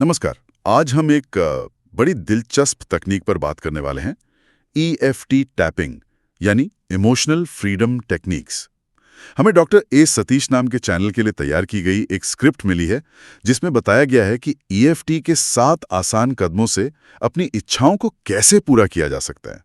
नमस्कार। आज हम एक बड़ी दिलचस्प तकनीक पर बात करने वाले हैं। EFT टैपिंग यानी इमोशनल फ्रीडम टेक्निक्स। हमें डॉक्टर ए सतीश नाम के चैनल के लिए तैयार की गई एक स्क्रिप्ट मिली है जिसमें बताया गया है कि EFT के 7 आसान कदमों से अपनी इच्छाओं को कैसे पूरा किया जा सकता है।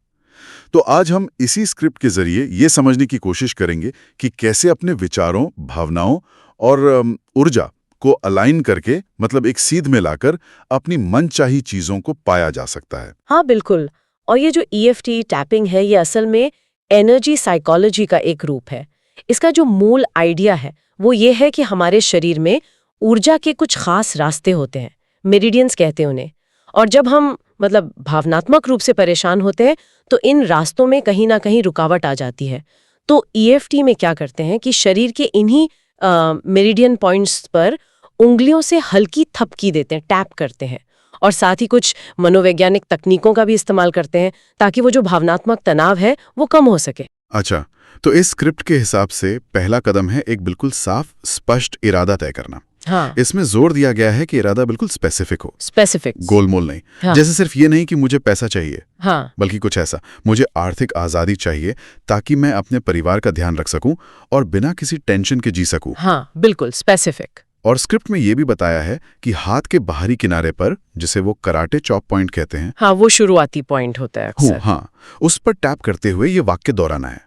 तो आज हम इसी स्क्रिप्ट के जरिए ये समझने की कोशिश करेंगे कि कैसे अपने विचारों, भावनाओं और ऊर्जा को अलाइन करके मतलब एक सीध में लाकर अपनी मनचाही चीजों को पाया जा सकता है। हाँ बिल्कुल। और ये जो EFT टैपिंग है ये असल में एनर्जी साइकोलॉजी का एक रूप है। इसका जो मूल आइडिया है वो ये है कि हमारे शरीर में ऊर्जा के कुछ खास रास्ते होते हैं, मेरिडियंस कहते हैं उन्हें। और जब हम भावनात्मक रूप से परेशान होते हैं तो इन रास्तों में कहीं ना कहीं रुकावट आ जाती है। तो EFT में क्या करते हैं कि शरीर के इन्हीं मेरिडियन पॉइंट्स पर उंगलियों से हल्की थपकी देते हैं, टैप करते हैं। और साथ ही कुछ मनोवैज्ञानिक तकनीकों का भी इस्तेमाल करते हैं ताकि वो जो भावनात्मक तनाव है वो कम हो सके। अच्छा, तो इस स्क्रिप्ट के हिसाब से पहला कदम है एक बिल्कुल साफ स्पष्ट इरादा तय करना। हाँ। इसमें जोर दिया गया है कि इरादा बिल्कुल स्पेसिफिक हो, स्पेसिफिक, गोलमोल नहीं। हाँ। जैसे सिर्फ ये नहीं कि मुझे पैसा चाहिए, हाँ। बल्कि कुछ ऐसा, मुझे आर्थिक आजादी चाहिए ताकि मैं अपने परिवार का ध्यान रख सकूं और बिना किसी टेंशन के जी सकूं। हाँ बिल्कुल स्पेसिफिक। और स्क्रिप्ट में ये भी बताया है कि हाथ के बाहरी किनारे पर, जिसे वो कराटे चॉप पॉइंट कहते हैं, हाँ वो शुरुआती पॉइंट होता है अक्सर। हाँ, उस पर टैप करते हुए ये वाक्य दोहराना है।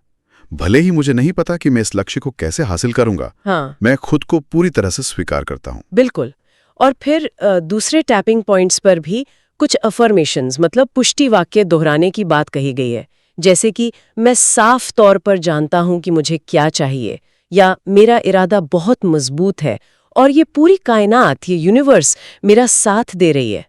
भले ही मुझे नहीं पता कि मैं इस लक्ष्य को कैसे हासिल करूंगा, हाँ। मैं खुद को पूरी तरह से स्वीकार करता हूं। बिल्कुल। और फिर दूसरे टैपिंग पॉइंट्स पर भी कुछ अफर्मेशंस पुष्टि वाक्य दोहराने की बात कही गई है। जैसे कि मैं साफ तौर पर जानता हूं कि मुझे क्या चाहिए, या मेरा इरादा बहुत मजबूत है और ये पूरी कायनात, ये यूनिवर्स मेरा साथ दे रही है।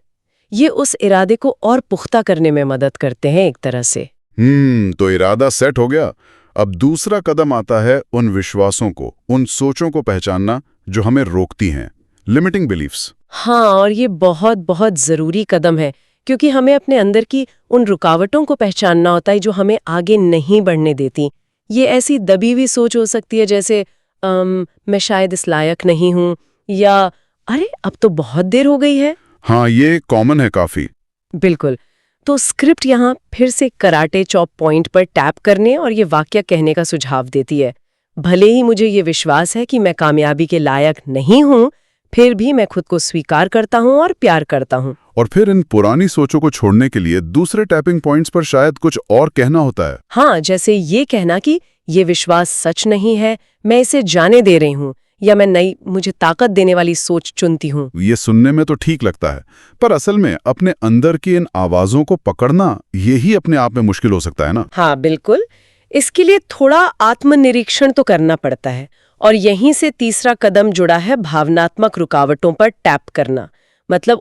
ये उस इरादे को और पुख्ता करने में मदद करते हैं एक तरह से। तो इरादा सेट हो गया। अब दूसरा कदम आता है उन विश्वासों को, उन सोचों को पहचानना जो हमें रोकती हैं, लिमिटिंग बिलीफ्स। हाँ, और ये बहुत बहुत जरूरी कदम है क्योंकि हमें अपने अंदर की उन रुकावटों को पहचानना होता है जो हमें आगे नहीं बढ़ने देती। ये ऐसी दबी हुई सोच हो सकती है जैसे मैं शायद इस लायक नहीं हूं, या अरे अब तो बहुत देर हो गई है। हाँ, ये कॉमन है काफी। बिल्कुल। तो स्क्रिप्ट यहाँ फिर से कराटे चॉप पॉइंट पर टैप करने और ये वाक्य कहने का सुझाव देती है। भले ही मुझे ये विश्वास है कि मैं कामयाबी के लायक नहीं हूँ, फिर भी मैं खुद को स्वीकार करता हूँ और प्यार करता हूँ। और फिर इन पुरानी सोचों को छोड़ने के लिए दूसरे टैपिंग पॉइंट्स पर शायद कुछ और कहना होता है। हाँ, जैसे ये कहना कि ये विश्वास सच नहीं है, मैं इसे जाने दे रही हूँ, या मैं नई, मुझे ताकत देने वाली सोच चुनती हूँ। ये सुनने में तो ठीक लगता है, पर असल में अपने अंदर की इन आवाजों को पकड़ना यही अपने आप में मुश्किल हो सकता है ना। हाँ बिल्कुल। इसके लिए थोड़ा आत्मनिरीक्षण तो करना पड़ता है। और यहीं से तीसरा कदम जुड़ा है भावनात्मक रुकावटों पर टैप करना।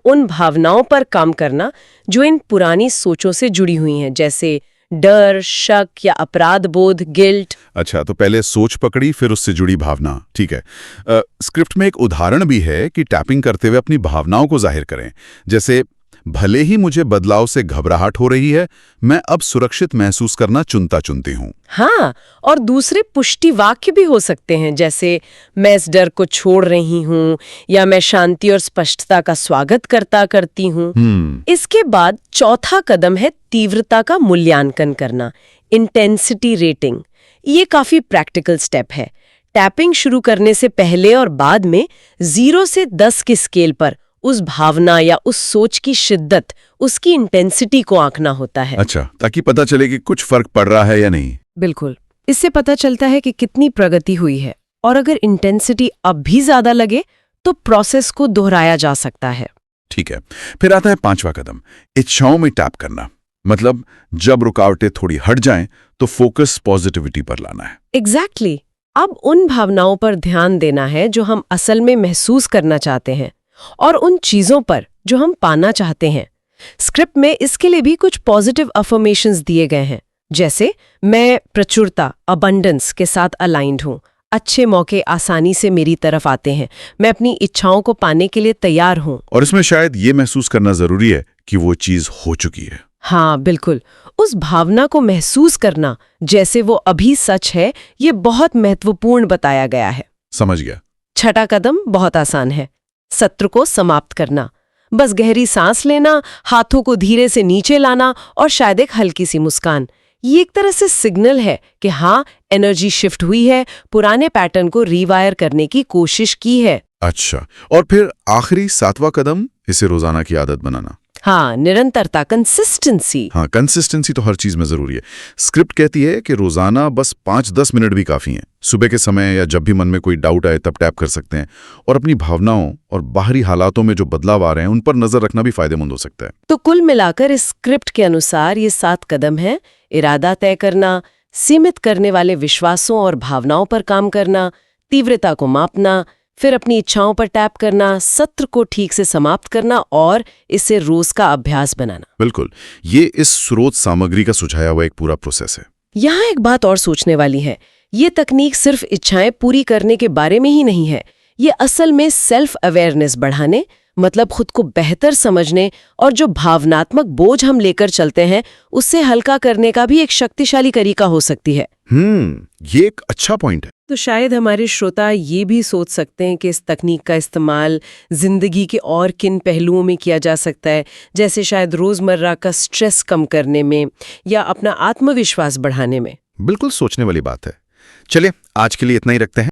उन भावनाओं पर काम करना जो इन पुरानी सोचों से जुड़ी हुई हैं, जैसे डर, शक या अपराध बोध, गिल्ट। अच्छा, तो पहले सोच पकड़ी, फिर उससे जुड़ी भावना। ठीक है। स्क्रिप्ट में एक उदाहरण भी है कि टैपिंग करते हुए अपनी भावनाओं को जाहिर करें। जैसे, भले ही मुझे बदलाव से घबराहट हो रही है, मैं अब सुरक्षित महसूस करना चुनती हूँ। हाँ, और दूसरे पुष्टि वाक्य भी हो सकते हैं, जैसे मैं इस डर को छोड़ रही हूँ, या मैं शांति और स्पष्टता का स्वागत करती हूँ। इसके बाद चौथा कदम है तीव्रता का मूल्यांकन करना, इंटेंसिटी रेटिंग। ये काफी प्रैक्टिकल स्टेप है। टैपिंग शुरू करने से पहले और बाद में 0 से 10 की स्केल पर उस भावना या उस सोच की शिद्दत, उसकी इंटेंसिटी को आंकना होता है। अच्छा, ताकि पता चले कि कुछ फर्क पड़ रहा है या नहीं। बिल्कुल। इससे पता चलता है कि कितनी प्रगति हुई है, और अगर इंटेंसिटी अब भी ज्यादा लगे तो प्रोसेस को दोहराया जा सकता है। ठीक है। फिर आता है 5वां कदम, इच्छाओं में टैप करना। जब रुकावटें थोड़ी हट जाएं तो फोकस पॉजिटिविटी पर लाना है। एग्जैक्टली। अब उन भावनाओं पर ध्यान देना है जो हम असल में महसूस करना चाहते हैं, और उन चीजों पर जो हम पाना चाहते हैं। स्क्रिप्ट में इसके लिए भी कुछ पॉजिटिव अफर्मेशंस दिए गए हैं, जैसे मैं प्रचुरता, अबंडेंस के साथ अलाइंड हूँ, अच्छे मौके आसानी से मेरी तरफ आते हैं, मैं अपनी इच्छाओं को पाने के लिए तैयार हूँ। और इसमें शायद ये महसूस करना जरूरी है कि वो चीज हो चुकी है। हाँ बिल्कुल। उस भावना को महसूस करना जैसे वो अभी सच है, ये बहुत महत्वपूर्ण बताया गया है। समझ गया। छठा कदम बहुत आसान है, सत्र को समाप्त करना। बस गहरी सांस लेना, हाथों को धीरे से नीचे लाना और शायद एक हल्की सी मुस्कान। ये एक तरह से सिग्नल है कि हाँ, एनर्जी शिफ्ट हुई है, पुराने पैटर्न को रीवायर करने की कोशिश की है। अच्छा, और फिर आखिरी 7वां कदम, इसे रोजाना की आदत बनाना। हाँ, निरंतरता, कंसिस्टेंसी। हाँ, कंसिस्टेंसी तो हर चीज में जरूरी है। स्क्रिप्ट कहती है कि रोजाना बस 5-10 मिनट भी काफी हैं। सुबह के समय या जब भी मन में कोई डाउट आए तब टैप कर सकते हैं, और अपनी भावनाओं और बाहरी हालातों में जो बदलाव आ रहे हैं उन पर नजर रखना भी फायदेमंद हो सकता है। तो कुल मिलाकर इस स्क्रिप्ट के अनुसार ये 7 कदम हैं: इरादा तय करना, सीमित करने वाले विश्वासों और भावनाओं पर काम करना, तीव्रता को मापना, फिर अपनी इच्छाओं पर टैप करना, सत्र को ठीक से समाप्त करना और इसे रोज का अभ्यास बनाना। बिल्कुल, ये इस स्रोत सामग्री का सुझाया हुआ एक पूरा प्रोसेस है। यहाँ एक बात और सोचने वाली है, ये तकनीक सिर्फ इच्छाएं पूरी करने के बारे में ही नहीं है। ये असल में सेल्फ अवेयरनेस बढ़ाने, मतलब खुद को बेहतर समझने और जो भावनात्मक बोझ हम लेकर चलते हैं उससे हल्का करने का भी एक शक्तिशाली तरीका हो सकती है। ये एक अच्छा पॉइंट है। तो शायद हमारे श्रोता ये भी सोच सकते हैं कि इस तकनीक का इस्तेमाल जिंदगी के और किन पहलुओं में किया जा सकता है, जैसे शायद रोजमर्रा का स्ट्रेस कम करने में या अपना आत्मविश्वास बढ़ाने में। बिल्कुल सोचने वाली बात है। चलिए, आज के लिए इतना ही रखते हैं।